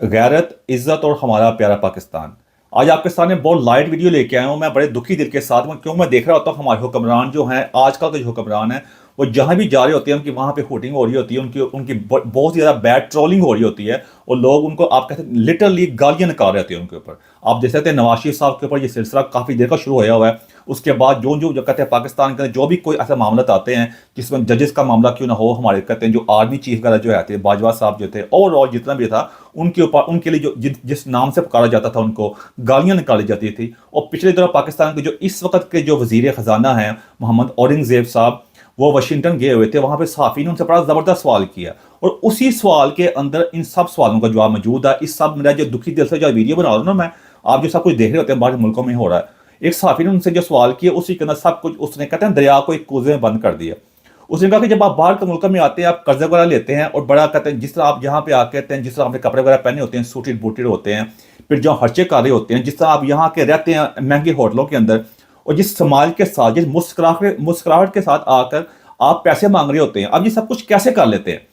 गैरत, इज्जत और हमारा प्यारा पाकिस्तान। आज आपके सामने बहुत लाइट वीडियो लेके आया हूँ मैं, बड़े दुखी दिल के साथ। क्यों मैं देख रहा होता हूँ हमारे हुक्मरान जो हैं, आजकल के जो हुक्मरान हैं, वो जहाँ भी जा रहे होते हैं उनकी वहाँ पे हुटिंग हो रही होती है, उनकी उनकी बहुत ही ज़्यादा बैड ट्रोलिंग हो रही होती है। और लोग उनको, आप कहते हैं, लिटरली गालियाँ निकाल रहे होते हैं उनके ऊपर। आप देख सकते हैं नवाज शरीफ साहब के ऊपर ये सिलसिला काफ़ी देर का शुरू होया हुआ है। उसके बाद जो कहते हैं पाकिस्तान के अंदर जो भी कोई ऐसे मामला आते हैं जिसमें जजेस का मामला क्यों ना हो, हमारे कहते हैं जो आर्मी चीफ वगैरह जो थे, बाजवा साहब जो थे, ओवरऑल जितना भी था, उनके ऊपर, उनके लिए जो जिस नाम से पुकारा जाता था उनको गालियां निकाली जाती थी। और पिछले दिनों पाकिस्तान के जो इस वक्त के जो वजीर ख़जाना हैं मोहम्मद औरंगजेब साहब, वो वाशिंगटन गए हुए थे। वहाँ पे सहाफ़ी ने उनसे बड़ा ज़बरदस्त सवाल किया, और उसी सवाल के अंदर इन सब सवालों का जवाब मौजूद है। इस सब मेरा जो दुखी दिल से जो वीडियो बना रहा हूँ ना मैं, आप जो सब कुछ देख रहे होते हैं बाहर मुल्कों में हो रहा है, एक सहाफ़ी ने उनसे जो सवाल किया उसी के अंदर सब कुछ, उसने कहते हैं दरिया को एक कूजे में बंद कर दिया। उसने कहा कि जब आप बाहर के मुल्क में आते हैं, आप कर्जा वगैरह लेते हैं, और बड़ा कहते हैं जिस तरह आप यहाँ पे आके कहते हैं, जिस तरह आपने कपड़े वगैरह पहने होते हैं, सूटेड बूटेड होते हैं, फिर जो खर्चे कर रहे होते हैं, जिस तरह आप यहाँ के रहते हैं महंगे होटलों के अंदर, और जिस समाज के साथ, जिस मुस्कुराहट के साथ आकर आप पैसे मांग रहे होते हैं, अब ये सब कुछ कैसे कर लेते हैं?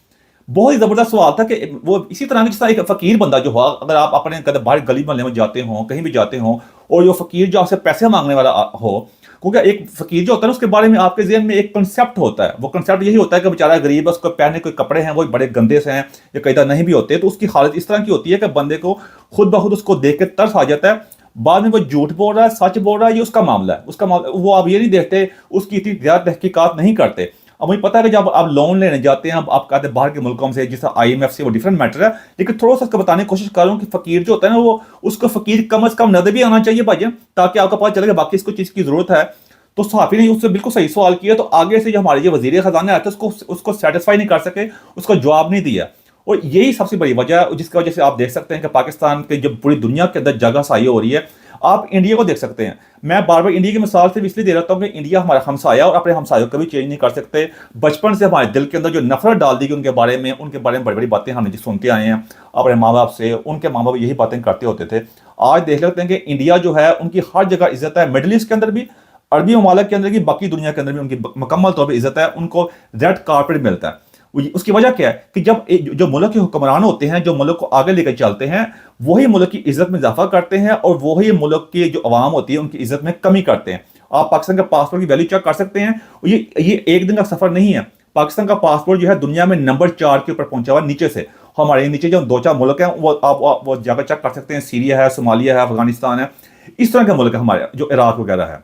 बहुत ही ज़बरदस्त सवाल था कि वो इसी तरह जिस तरह एक फ़कीर बंदा जो हुआ, अगर आप अपने कहते बाहर गली मोहल्ले में जाते हो, कहीं भी जाते हो, और जो फ़कीर जो आपसे पैसे मांगने वाला हो, क्योंकि एक फ़कीर जो होता है ना, उसके बारे में आपके ज़हन में एक कंसेप्ट होता है। वो कंसेप्ट यही होता है कि बेचारा गरीब है, उसको पहने कोई कपड़े हैं वो बड़े गंदे से हैं, या कई बार नहीं भी होते, तो उसकी हालत इस तरह की होती है कि बंदे को खुद ब खुद उसको देख के तरस आ जाता है। बाद में वो झूठ बोल रहा है, सच बोल रहा है, ये उसका मामला है, उसका मामला। वो आप ये नहीं देखते, उसकी इतनी ज़्यादा तहकीकात नहीं करते। अब मुझे पता है कि जब आप लोन लेने जाते हैं, आप कहते हैं बाहर के मुल्कों से, जिस IMF से, वो डिफरेंट मैटर है, लेकिन थोड़ा सा उसको बताने की कोशिश कर रहा हूँ कि फ़कीर जो होता है ना, वो उसको फ़कीर कम अज़ कम नज़र भी आना चाहिए भाई, ताकि आपको पता चले कि बाकी इसको चीज़ की ज़रूरत है। तो सहाफ़ी ने उससे बिल्कुल सही सवाल किया, तो आगे से जो हमारे जो वज़ीर ख़ज़ाना आए थे उसको सेटिस्फाई नहीं कर सके, उसको जवाब नहीं दिया। और यही सबसे बड़ी वजह है जिसकी वजह से आप देख सकते हैं कि पाकिस्तान के जब पूरी दुनिया के अंदर जगह साई हो रही है। आप इंडिया को देख सकते हैं, मैं बार बार इंडिया की मिसाल सिर्फ इसलिए दे रहा हूँ कि इंडिया हमारा हमसाया, और अपने हमसायों को भी चेंज नहीं कर सकते। बचपन से हमारे दिल के अंदर जो नफरत डाल दी गई उनके बारे में बड़ी बड़ी बातें हमने सुनते आए हैं अपने माँ बाप से, उनके माँ बाप यही बातें करते होते थे। आज देख लेते हैं कि इंडिया जो है, उनकी हर जगह इज्जत है, मिडल ईस्ट के अंदर भी, अरबी ममालिक के अंदर भी, बाकी दुनिया के अंदर भी उनकी मुकम्मल तौर पर इज्जत है। उनको रेड कारपेट मिलता है। उसकी वजह क्या है कि जब जो मुल्क के हुक्मरान होते हैं, जो मुल्क को आगे लेकर चलते हैं, वही मुल्क की इज्जत में इजाफा करते हैं, और वही मुल्क की जो अवाम होती है उनकी इज्जत में कमी करते हैं। आप पाकिस्तान का पासपोर्ट की वैल्यू चेक कर सकते हैं, ये एक दिन का सफर नहीं है। पाकिस्तान का पासपोर्ट जो है दुनिया में नंबर 4 के ऊपर पहुंचा हुआ नीचे से। हमारे नीचे जो 2-4 मुल्क हैं, वो आप वो जाकर चेक कर सकते हैं। सीरिया है, सोमालिया है, अफगानिस्तान है, इस तरह के मुल्क है हमारे, जो इराक वगैरह है।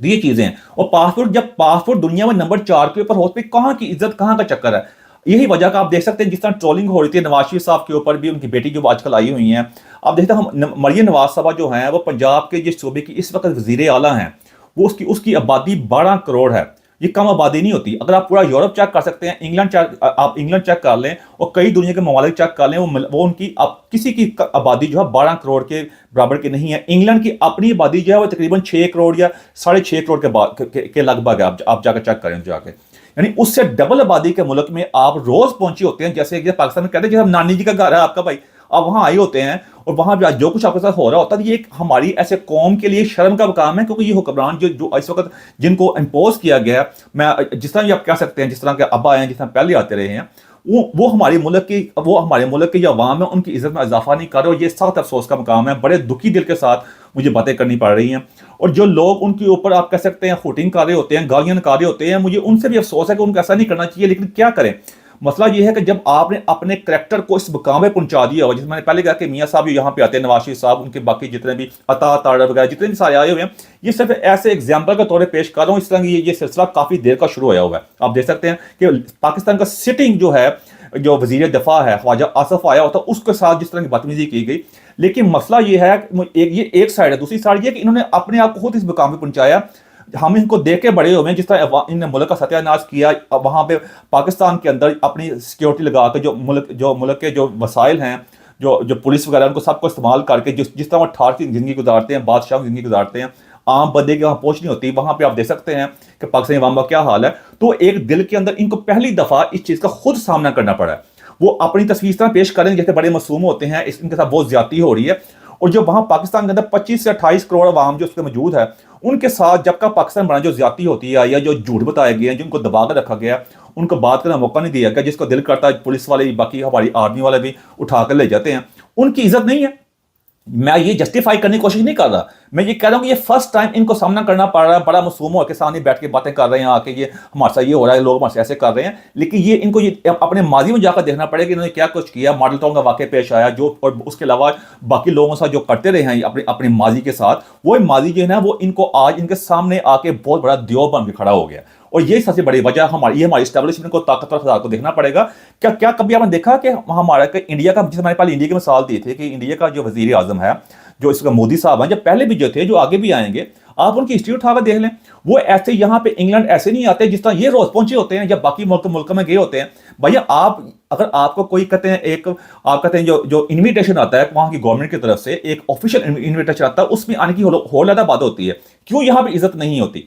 तो ये चीजें हैं। और जब पासपोर्ट दुनिया में नंबर 4 के ऊपर होते, कहाँ की इज्जत, कहाँ का चक्कर है? यही वजह का आप देख सकते हैं, जिस तरह ट्रोलिंग हो रही थी नवाज शरीफ साहब के ऊपर भी, उनकी बेटी जो आजकल आई हुई हैं। आप देखते हैं हम मरियम नवाज साहबा जो हैं, वो पंजाब के जिस सूबे की इस वक्त वजीर आला हैं, वो उसकी आबादी 12 करोड़ है। ये कम आबादी नहीं होती। अगर आप पूरा यूरोप चेक कर सकते हैं, आप इंग्लैंड चेक कर लें, और कई दुनिया के ममालिक चेक कर लें, वो उनकी किसी की आबादी जो है 12 करोड़ के बराबर की नहीं है। इंग्लैंड की अपनी आबादी जो है वो तकरीबन 6 करोड़ या 6.5 करोड़ के लगभग है। आप जाकर चेक करें जाके, यानी उससे डबल आबादी के मुल्क में आप रोज पहुंचे होते हैं। जैसे कि पाकिस्तान में कहते हैं जैसे नानी जी का घर है आपका भाई, आप वहां आए होते हैं, और वहां भी जो कुछ आपके साथ हो रहा होता है, ये एक हमारी ऐसे कौम के लिए शर्म का काम है। क्योंकि ये हुक्मरान जो इस वक्त जिनको इम्पोज किया गया, मैं जिस तरह भी आप कह सकते हैं, जिस तरह के अब्बा हैं, जिस तरह पहले आते रहे हैं, वो हमारे मुल्क की जो अवाम है उनकी इज्जत में इजाफा नहीं कर रहे। और ये सख्त अफसोस का मकाम है। बड़े दुखी दिल के साथ मुझे बातें करनी पड़ रही हैं। और जो लोग उनके ऊपर, आप कह सकते हैं, हुटिंग कर रहे होते हैं, गालियां निकाल रहे होते हैं, मुझे उनसे भी अफसोस है कि उनको ऐसा नहीं करना चाहिए। लेकिन क्या करें? मसला ये है कि जब आपने अपने करैक्टर को इस मुकाम पे पहुंचा दिया हो, जैसे मैंने पहले कहा कि मियाँ साहब यहाँ पे आते हैं, नवाज शरीफ साहब, उनके बाकी जितने भी अता ताड़ा वगैरह जितने भी सारे आए हुए हैं, ये सिर्फ ऐसे एग्जाम्पल के तौर पर पेश कर रहा हूँ। इस तरह ये सिलसिला काफी देर का शुरू होया हुआ है। आप देख सकते हैं कि पाकिस्तान का सिटिंग जो है, जो वजीर दफा है ख्वाजा आसफ आया होता, उसके साथ जिस तरह की बदतमीजी की गई। लेकिन मसला ये है कि ये एक साइड है। दूसरी साइड ये कि इन्होंने अपने आप को खुद इस मुकाम पे पहुंचाया। हम इनको देख के बड़े हुए हैं, जिस तरह इन्होंने मुल्क का सत्यानाश किया। वहां पे पाकिस्तान के अंदर अपनी सिक्योरिटी लगा के, जो मुल्क के जो वसाइल हैं, जो पुलिस वगैरह, उनको सबको इस्तेमाल करके जिस तरह वो ठार की जिंदगी गुजारते हैं, बादशाह की जिंदगी गुजारते हैं, आम बंदे की वहां पहुंच नहीं होती। वहां पे आप देख सकते हैं कि पाकिस्तानी अवाम का क्या हाल है। तो एक दिल के अंदर इनको पहली दफा इस चीज का खुद सामना करना पड़ा है। वो अपनी तस्वीर इस तरह पेश करें जैसे बड़े मासूम होते हैं, इनके साथ बहुत ज्यादती हो रही है। और जो वहां पाकिस्तान के अंदर 25 से 28 करोड़ अवाम जो उसके मौजूद है, उनके साथ जब का पाकिस्तान बना जो ज्यादती होती है, या जो झूठ बताए गए हैं, जिनको दबा कर रखा गया, उनको बात करने का मौका नहीं दिया गया। जिसको दिल करता है पुलिस वाले, बाकी हमारी आर्मी वाले भी उठा कर ले जाते हैं। ان کی عزت نہیں ہے. میں یہ جسٹیفائی کرنے کی کوشش نہیں کر رہا, میں یہ کہہ رہا ہوں کہ یہ فرسٹ ٹائم ان کو سامنا کرنا پڑ رہا ہے, بڑا معصوم ہو کے سامنے بیٹھ کے باتیں کر رہے ہیں آ کے یہ ہمارے ساتھ یہ ہو رہا ہے, لوگ ہمارے سے ایسے کر رہے ہیں. لیکن یہ ان کو یہ اپنے ماضی میں جا کر دیکھنا پڑے کہ انہوں نے کیا کچھ کیا, ماڈل ٹاؤن کا واقعہ پیش آیا جو, اور اس کے علاوہ باقی لوگوں کے ساتھ جو کرتے رہے ہیں اپنے ماضی کے ساتھ, وہ ماضی جو ہے نا وہ ان کو آج ان کے سامنے آ کے بہت بڑا دیو بن کے کھڑا ہو گیا. اور یہ سب سے بڑی وجہ ہماری اسٹیبلشمنٹ کو طاقتور خدا کو دیکھنا پڑے گا. کیا کبھی آپ نے دیکھا کہ ہمارا انڈیا کا, جس میں نے پہلے انڈیا کی مثال دی تھی کہ انڈیا کا جو وزیر اعظم ہے, جو اس کا مودی صاحب ہیں, جب پہلے بھی جو تھے, جو آگے بھی آئیں گے, آپ ان کی ہسٹری اٹھا کر دیکھ لیں, وہ ایسے یہاں پہ انگلینڈ ایسے نہیں آتے جس طرح یہ روز پہنچے ہوتے ہیں جب باقی ملک میں گئے ہوتے ہیں. بھیا آپ اگر آپ کو کوئی کہتے ہیں ایک آپ کہتے ہیں جو انویٹیشن آتا ہے وہاں کی گورنمنٹ کی طرف سے, ایک آفیشیل انویٹیشن آتا ہے, اس میں آنے کی ہول زیادہ بات ہوتی ہے. کیوں یہاں پہ عزت نہیں ہوتی؟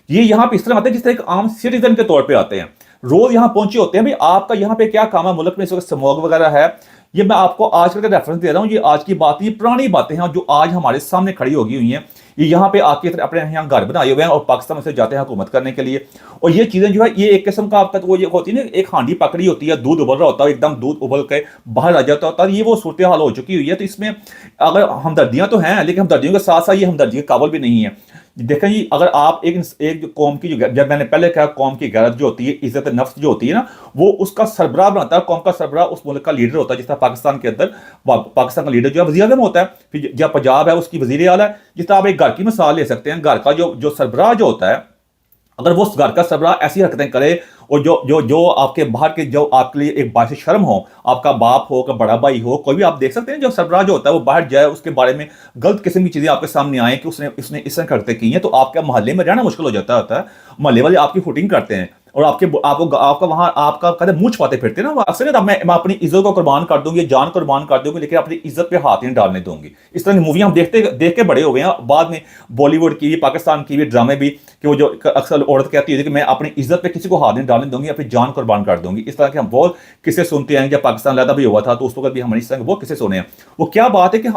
یہ یہاں پہ اس طرح آتے ہیں جس طرح ایک عام سٹیزن کے طور پہ آتے ہیں, روز یہاں پہنچے ہوتے ہیں. بھائی آپ کا یہاں پہ کیا کام ہے ملک میں اس وقت سموگ وغیرہ ہے, یہ میں آپ کو آج کل کا ریفرنس دے رہا ہوں, یہ آج کی بات, یہ پرانی باتیں ہیں جو آج ہمارے سامنے کھڑی ہوگی ہوئی ہیں. یہ یہاں پہ آ کے اپنے یہاں گھر بنائے ہوئے ہیں اور پاکستان میں سے جاتے ہیں حکومت کرنے کے لیے. اور یہ چیزیں جو ہے یہ ایک قسم کا آپ کا وہ یہ ہوتی ہے نا, ایک ہانڈی پکڑی ہوتی ہے, دودھ ابل رہا ہوتا ہے, ایک دم دودھ ابل کے باہر آ جاتا ہوتا ہے. یہ وہ صورتحال ہو چکی ہوئی ہے. تو اس میں اگر ہمدردیاں تو ہیں, لیکن ہمدردیوں کے ساتھ ساتھ یہ ہمدردی کے قابل بھی نہیں ہے. دیکھیں جی, اگر آپ ایک قوم کی, جب میں نے پہلے کہا قوم کی غیرت جو ہوتی ہے, عزت نفس جو ہوتی ہے نا, وہ اس کا سربراہ بناتا ہے. قوم کا سربراہ اس ملک کا لیڈر ہوتا ہے. جس طرح پاکستان کے اندر پاکستان کا لیڈر جو ہے وزیر اعظم ہوتا ہے, پھر جب پنجاب ہے اس کی وزیر اعلیٰ ہے. جس طرح آپ ایک گھر کی مثال لے سکتے ہیں, گھر کا جو سربراہ جو ہوتا ہے, اگر وہ اس گھر کا سربراہ ایسی حرکتیں کرے اور جو آپ کے باہر کے جو آپ کے لیے ایک باعث شرم ہو, آپ کا باپ ہو, کا بڑا بھائی ہو, کوئی بھی آپ دیکھ سکتے ہیں جو سربراہ جو ہوتا ہے وہ باہر جائے, اس کے بارے میں غلط قسم کی چیزیں آپ کے سامنے آئیں کہ اس نے اس طرح حرکتیں کی ہیں, تو آپ کے محلے میں رہنا مشکل ہو جاتا ہے. محلے والے آپ کی فوٹنگ کرتے ہیں اور آپ کا وہاں آپ کا کہتے ہیں منہ چھپاتے پھرتے ہیں نا, وہ اکثر میں اپنی عزت کو قربان کر دوں گی, جان قربان کر دوں گی, لیکن اپنی عزت پہ ہاتھ نہیں ڈالنے دوں گی. اس طرح کی موویاں ہم دیکھ کے بڑے ہوئے ہیں. بعد میں بالی ووڈ کی بھی, پاکستان کی بھی ڈرامے بھی, کہ وہ جو اکثر عورت کہتی ہے کہ میں اپنی عزت پہ کسی کو ہاتھ نہیں ڈالنے دوں گی, اپنی جان قربان کر دوں گی. اس طرح کے ہم بہت قصے سنتے ہیں. جب پاکستان علیحدہ بھی ہوا تھا تو اس وقت بھی ہم نے اس طرح کے بہت قصے سنے ہیں. وہ کیا بات ہے کہ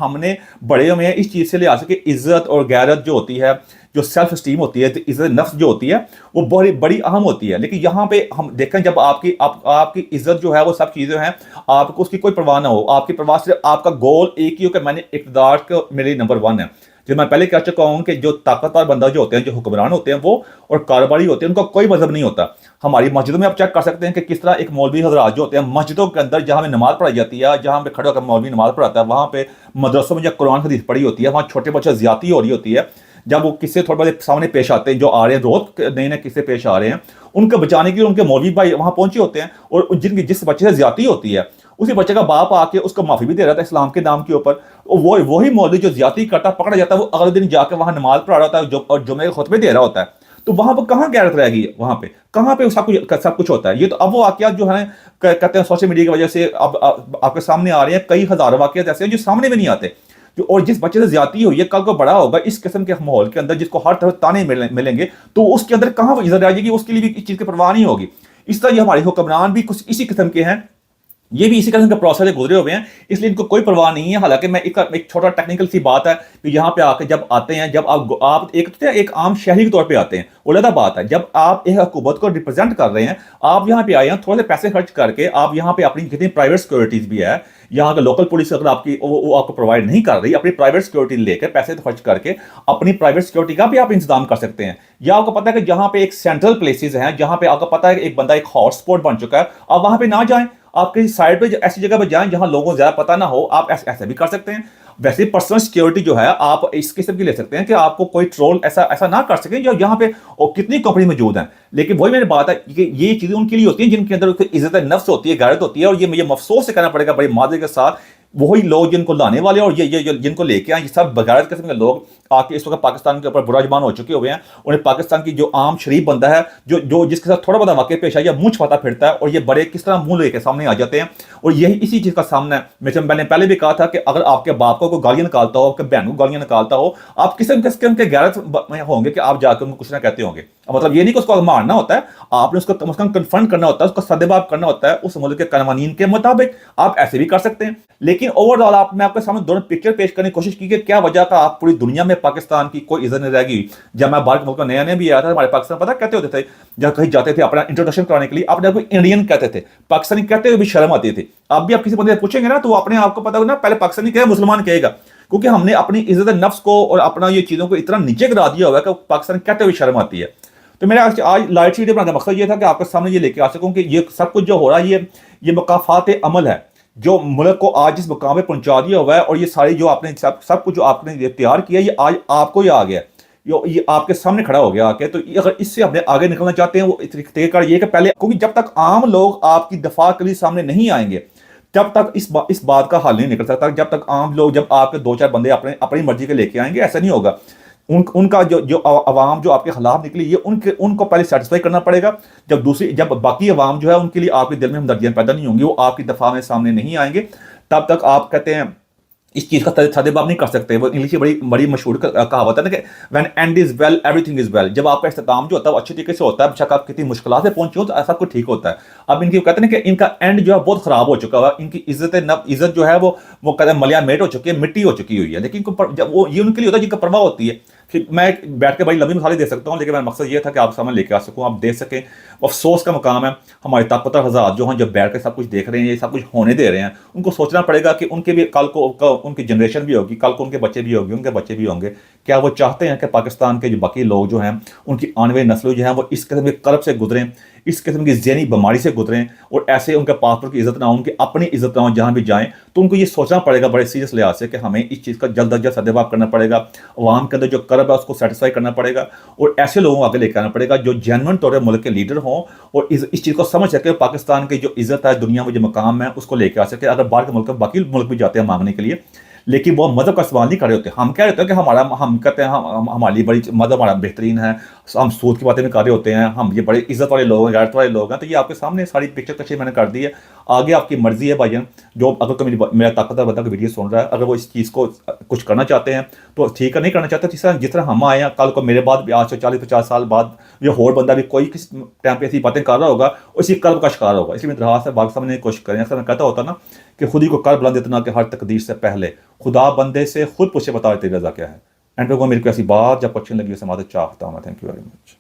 ہم نے بڑے ہوئے ہیں اس چیز سے لحاظ کہ عزت اور غیرت جو ہوتی ہے, جو سیلف اسٹیم ہوتی ہے, عزت نفس جو ہوتی ہے, وہ بڑی اہم ہوتی ہے. لیکن یہاں پہ ہم دیکھیں جب آپ کی عزت جو ہے وہ سب چیزیں ہیں, آپ کو اس کی کوئی پرواہ نہ ہو, آپ کی پرواہ صرف آپ کا گول ایک ہی ہو کہ میں نے اقتدار کا میرے نمبر 1 ہے. جو میں پہلے کہہ چکا ہوں کہ جو طاقتور بندہ جو ہوتے ہیں, جو حکمران ہوتے ہیں وہ اور کاروباری ہوتے ہیں, ان کا کوئی مذہب نہیں ہوتا. ہماری مسجدوں میں آپ چیک کر سکتے ہیں کہ کس طرح ایک مولوی حضرات جو ہوتے ہیں مسجدوں کے اندر جہاں میں نماز پڑھائی جاتی ہے, جہاں پہ کھڑے ہو کر مولوی نماز پڑھاتا ہے, وہاں پہ مدرسوں میں جب قرآن حدیث پڑھی ہوتی ہے, وہاں چھوٹے بچے زیادتی ہو رہی ہوتی ہے. جب وہ قصے تھوڑے بڑے سامنے پیش آتے ہیں, جو آ رہے ہیں روز نئے نئے قصے پیش آ رہے ہیں, ان کو بچانے کے لیے ان کے مولوی بھائی وہاں پہنچے ہوتے ہیں, اور جس بچے سے زیادتی ہوتی ہے اسی بچے کا باپ آ کے اس کو معافی بھی دے رہا تھا اسلام کے نام کے اوپر. وہی مولوی جو زیادتی کرتا پکڑا جاتا ہے, وہ اگلے دن جا کے وہاں نماز پڑھا رہا ہوتا ہے اور جمعے کے خطبے دے رہا ہوتا ہے. تو وہاں پہ کہاں غیرت رہ گئی؟ وہاں پہ کہاں پہ سب کچھ ہوتا ہے. یہ تو اب وہ واقعات جو ہیں کہتے ہیں سوشل میڈیا کی وجہ سے اب آپ کے سامنے آ رہے ہیں. کئی ہزاروں واقعات ایسے ہیں جو سامنے بھی نہیں آتے. اور جس بچے سے زیادتی ہوئی ہے کل کو بڑا ہوگا اس قسم کے ماحول کے اندر, جس کو ہر طرف تانے ملیں گے, تو اس کے اندر کہاں عزت آ جائے گی؟ اس کے لیے بھی اس چیز کی پرواہ نہیں ہوگی. اس طرح یہ ہمارے حکمران بھی کچھ اسی قسم کے ہیں, یہ بھی اسی قسم کا پروسیس سے گزرے ہوئے ہیں, اس لیے ان کو کوئی پرواہ نہیں ہے. حالانکہ میں ایک چھوٹا ٹیکنیکل سی بات ہے کہ یہاں پہ آ کے جب آتے ہیں, جب آپ ایک عام شہری کے طور پہ آتے ہیں, علیحدہ بات ہے. جب آپ ایک حکومت کو ریپرزینٹ کر رہے ہیں, آپ یہاں پہ آئے ہیں تھوڑے سے پیسے خرچ کر کے, آپ یہاں پہ اپنی کتنی پرائیویٹ سیکورٹیز بھی ہے, یہاں کا لوکل پولیس اگر آپ کی وہ آپ کو پرووائڈ نہیں کر رہی, اپنی پرائیویٹ سیکورٹی لے کر پیسے خرچ کر کے اپنی پرائیویٹ سیکورٹی کا بھی آپ انتظام کر سکتے ہیں. یا آپ کو پتا ہے کہ جہاں پہ ایک سینٹرل پلیسز ہیں, جہاں پہ آپ کو پتا ہے کہ ایک بندہ ایک ہاٹ اسپاٹ بن چکا ہے, آپ وہاں پہ نہ جائیں, آپ کسی سائڈ پہ ایسی جگہ پہ جائیں جہاں لوگوں کو زیادہ پتہ نہ ہو, آپ ایسا بھی کر سکتے ہیں. ویسے پرسنل سیکیورٹی جو ہے آپ اس قسم کی لے سکتے ہیں کہ آپ کو کوئی ٹرول ایسا نہ کر سکیں جو یہاں پہ کتنی کمپنی موجود ہیں. لیکن وہی میری بات ہے کہ یہ چیزیں ان کے لیے ہوتی ہیں جن کے اندر عزت نفس ہوتی ہے, غیرت ہوتی ہے. اور یہ مجھے افسوس سے کہنا پڑے گا بڑے معذرت کے ساتھ, وہی لوگ جن کو لانے والے اور یہ جن کو لے کے آئے, یہ سب بغیرت قسم کے لوگ آ کے اس وقت پاکستان کے اوپر براجمان ہو چکے ہوئے ہیں. انہیں پاکستان کی جو عام شریف بندہ ہے, جو جس کے ساتھ تھوڑا بڑا واقعہ پیش آیا, منہ چھپاتا پھرتا ہے, اور یہ بڑے کس طرح منہ لے کے سامنے آ جاتے ہیں. اور یہی اسی چیز کا سامنا ہے. میں نے پہلے بھی کہا تھا کہ اگر آپ کے باپ کو کوئی گالیاں نکالتا ہو, آپ کے بہن کو گالیاں نکالتا ہو, آپ کس قسم کے غیرت ہوں گے کہ آپ جا کے ان کو کچھ نہ کہتے ہوں گے. مطلب یہ نہیں کہ اس کو مارنا ہوتا ہے, آپ نے اس کو کم از کم کنفرنٹ کرنا ہوتا ہے, اس کو سدباب کرنا ہوتا ہے اس ملک کے قوانین کے مطابق. آپ ایسے بھی کر سکتے ہیں, لیکن लेकिन ओवरऑल मैं आपके सामने दोनों पिक्चर पेश करने की कोशिश की कि क्या वजह का आप पूरी दुनिया में पाकिस्तान की कोई इज्जत नहीं रहेगी। जब मैं बाहर के मुल्क में नया नया भी आया था, हमारे पाकिस्तान पता कहते होते थे, जब कहीं जाते थे अपना इंट्रोडक्शन कराने के लिए अपने आप को इंडियन कहते थे, पाकिस्तानी कहते हुए भी शर्म आती थी। अब भी आप किसी बंदे से पूछेंगे ना तो अपने आप को पता होगा ना, पहले पाकिस्तानी कहेगा मुसलमान कहेगा, क्योंकि हमने अपनी इज्जत नफ्स को और अपना ये चीज़ों को इतना नीचे गिरा दिया हुआ है कि पाकिस्तान कहते हुए शर्म आती है। तो मेरा आज लाइट वीडियो बनाने का मकसद ये था कि आपके सामने ये लेके आ सकूं कि ये सब कुछ जो हो रहा है ये मुकाफात अमल है जो मुल्क को आज इस मुकाम पे पहुंचा दिया हुआ है। और ये सारी जो आपने सब कुछ जो आपने ये तैयार किया ये आज आपको ही आ गया, ये आपके सामने खड़ा हो गया आके। तो अगर इससे अपने आगे निकलना चाहते हैं वो तरीका ये कि पहले, क्योंकि जब तक आम लोग आपकी दफा के लिए सामने नहीं आएंगे तब तक इस बात का हल नहीं निकल सकता। जब तक आम लोग, जब आपके दो चार बंदे अपनी मर्जी के लेके आएंगे, ऐसा नहीं होगा। उनका जो अवाम जो आपके खिलाफ निकली ये उनको पहले सेटिस्फाई करना पड़ेगा। जब बाकी अवाम जो है उनके लिए आपके दिल में हमदर्दियां पैदा नहीं होंगी, वो आपकी दफा में सामने नहीं आएंगे, तब तक आप कहते हैं इस चीज़ का सदेबाब नहीं कर सकते। वो इंग्लिश की बड़ी बड़ी मशहूर कहावत है ना कि when and is well everything is well. जब आपका इख्तिताम जो होता है वो अच्छे तरीके से होता है, बेशक आप कितनी मुश्किल से पहुंचे हो तो ऐसा कुछ ठीक होता है। अब इनकी कहते हैं कि इनका एंड जो है बहुत खराब हो चुका है, इनकी इज्जत जो है वो कहते हैं मलिया मेट हो चुकी है, मिट्टी हो चुकी हुई है। लेकिन जब वो ये उनके लिए होता है जिनका परवाह होती है। फिर मैं बैठ के बड़ी लंबी मिसालें दे सकता हूँ, लेकिन मेरा मकसद ये था कि आप सामने लेके आ सकूँ, आप देख सकें। अफसोस का मकाम है हमारे ताकतवर हज़ात जो हैं, जब बैठ के सब कुछ देख रहे हैं, ये सब कुछ होने दे रहे हैं, उनको सोचना पड़ेगा कि उनके भी कल को उनकी जनरेशन भी होगी, कल को उनके बच्चे भी होंगे, उनके बच्चे भी होंगे। क्या वो चाहते हैं कि पाकिस्तान के जो बाकी लोग जो हैं उनकी आने वाली नस्लें जो हैं वो इस किस्म के कर्ब से गुजरें, इस किस्म की ज़हनी बीमारी से गुजरें, और ऐसे उनके पासपोर्ट की इज्जत ना हो, उनकी अपनी इज्जत ना हो जहाँ भी जाएँ। तो उनको ये सोचना पड़ेगा बड़े सीरियस लिहाज से कि हमें इस चीज़ का जल्द अज जल्द सदेबाब करना पड़ेगा, अवाम के अंदर जो कर्ब है उसको सेटिस्फाई करना पड़ेगा, और ऐसे लोगों को आगे लेकर आना पड़ेगा जो जेन्युइन तौर पर मुल्क के लीडर हों और इस चीज़ को समझ सके पाकिस्तान की जो इज्जत है, दुनिया में जो मकाम है, उसको लेकर आ सके। अगर बाहर के मुल्क बाकी मुल्क भी जाते हैं मांगने के लिए, लेकिन वो मज़हब का सवाल नहीं कर रहे होते। हम कह रहे होते हैं कि हम कहते हैं हमारी बड़ी मज़हब हमारा बेहतरीन है, हम सूद की बातें भी कर रहे होते हैं, हम ये बड़े इज्जत वाले लोग हैं, गैरत वाले लोग हैं। तो ये आपके सामने सारी पिक्चर कशी मैंने कर दी है। आगे आपकी मर्जी है भाईजान, जो अगर तो मेरा ताकतवर बंदा वीडियो सुन रहा है, अगर वो इस चीज़ को कुछ करना चाहते हैं तो ठीक है, नहीं करना चाहते जिस तरह हम आए हैं, कल को मेरे बाद भी आज से 40-50 साल बाद ये और बंदा भी कोई किस टाइम पे ऐसी बातें कर रहा होगा, उसी कर्ब का शिकार होगा। इसलिए मैं दरख्वास्त है बात समझने की कोशिश करें। अक्सर मैं कहता होता ना कि खुद ही को कर बुलंद इतना कि हर तकदीर से पहले खुदा बंदे से खुद पूछे बता तेरी रज़ा क्या है। एंड पे को मेरे को ऐसी बात जब अच्छी लगी उसे माता चाहता हूँ। Thank you very much.